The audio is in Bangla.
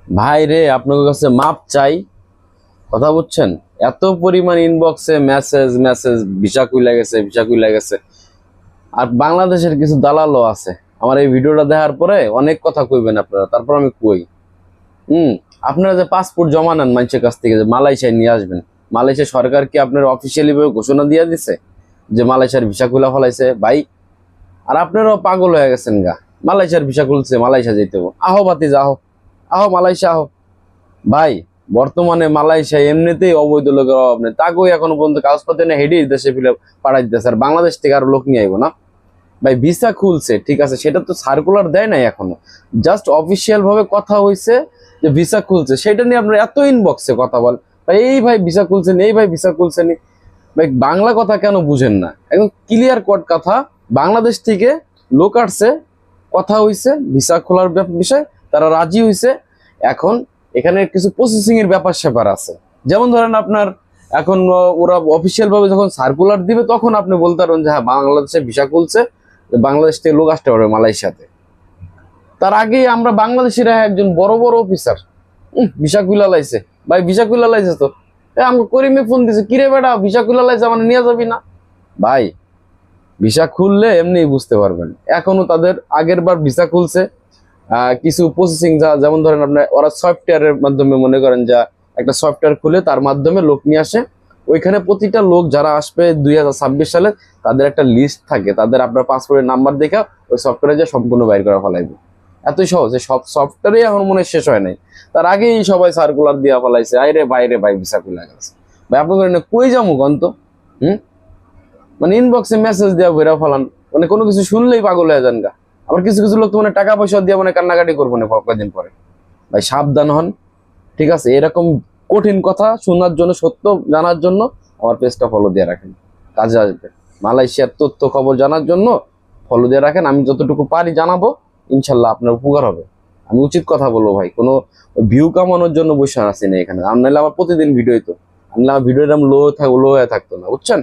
ভাই রে, আপনার কাছে মাপ চাই। কথা বুঝছেন? এত পরিমাণ ইনবক্সে মেসেজ মেসেজ, ভিসা কইলা গেছে, ভিসা কইলা গেছে। আর বাংলাদেশের কিছু দালালও আছে। আমার এই ভিডিওটা দেখার পরে অনেক কথা কইবেন আপনারা, তারপর আমি কই। হুম। আপনারা যে পাসপোর্ট জমা নেন মানুষের কাছ থেকে, যে মালয়েশিয়ায় নিয়ে আসবেন, মালয়েশিয়া সরকার কি আপনার অফিসিয়ালি ভাবে ঘোষণা দিয়ে দিছে যে মালয়েশিয়ার ভিসা খুলা ফলাইছে ভাই? আর আপনারাও পাগল হয়ে গেছেন গা। মালয়েশিয়ার ভিসা খুলছে, মালয়েশিয়া যেতে হবে। আহো বাতি যাও, আহো মালয়েশিয়া আহো। ভাই, বর্তমানে মালয়েশিয়া এমনিতেই অবৈধ লোকের অভাব নেই, তাকেও এখনো পর্যন্ত কাগজপত্র না হেঁটেই দেশে ফিরে পাঠাই দিতেছে। আর বাংলাদেশ থেকে আরো লোক নিয়ে আইবো না? ভাই ভিসা খুলছে ঠিক আছে, সেটা তো সার্কুলার দেয় নাই এখনো, জাস্ট অফিসিয়াল ভাবে কথা হইছে যে ভিসা খুলছে। সেটা নিয়ে আপনার এত ইনবক্সে কথা বল ভাই, এই ভাই ভিসা খুলছেন, এই ভাই ভিসা খুলছেন। ভাই বাংলা কথা কেন বুঝেন না? একদম ক্লিয়ার কট কথা। বাংলাদেশ থেকে লোক আসছে, কথা হইছে ভিসা খোলার বিষয়, তারা রাজি হইছে। এখন এখানে কিছু প্রসেসিং এর ব্যাপার স্যাপার আছে। যেমন ধরেন আপনার এখন ওরা অফিসিয়াল ভাবে যখন সার্কুলার দিবে তখন আপনি বলতে পারবেন যে হ্যাঁ বাংলাদেশে ভিসা খুলছে, বাংলাদেশ থেকে লোক আসতে পারবে মালয়েশিয়াতে। তার আগেই আমরা বাংলাদেশিরা একজন বড় বড় অফিসার ভিসা খুলা লাইছে। ভাই ভিসা খুলা লাইছে তো আমাকে করিমে ফোন দিছে, কিরে বেটা ভিসা খুলা লাইছে, মানে নিয়ে যাবি না? ভাই ভিসা খুললে এমনি বুঝতে পারবেন। এখনো তাদের আগের বার ভিসা খুলছে, কিছু প্রসেসিং যেমন ধরেন আপনার ওরা সফটওয়্যারের মাধ্যমে, মনে করেন যা একটা সফটওয়্যার খুলে তার মাধ্যমে লোক নিয়ে আসে। ওইখানে প্রতিটা লোক যারা আসবে 2026 সালে তাদের একটা লিস্ট থাকে, তাদের আপনার পাসপোর্টের নাম্বার দেখে ওই সফটওয়্যারে যে সম্পূর্ণ বাইর করা ফেলাইবে। এতই সহজ। সব সফটওয়্যারই এখন মনে হয় শেষ হয় নাই, তার আগেই সবাই সার্কুলার দিয়া ফেলাইছে। আইরে বাইরে ভাই ভিসা খুলে গেছে। ভাই আপনাদের কই যাবো গন্ত? হুম। মানে ইনবক্সে মেসেজ দেওয়া বেরা ফেলান, মানে কোনো কিছু শুনলেই পাগল হয়ে যান গা। আবার কিছু কিছু লোক তো মানে টাকা পয়সা দিয়ে মানে কান্নাকাটি করবো না কয়েকদিন পরে। ভাই সাবধান হন, ঠিক আছে? এরকম কঠিন কথা শোনার জন্য, সত্য জানার জন্য আমার পেজটা ফলো দিয়ে রাখেন, কাজে আসবে। মালয়েশিয়ার তথ্য খবর জানার জন্য ফলো দিয়ে রাখেন। আমি যতটুকু পারি জানাবো, ইনশাল্লাহ আপনার উপকার হবে। আমি উচিত কথা বলবো ভাই, কোনো ভিউ কামানোর জন্য বসে আছি না এখানে। আর নাহলে আমার প্রতিদিন ভিডিও তো, আর নাহলে আমার ভিডিও এরকম লো হয়ে থাকতো না, বুঝছেন?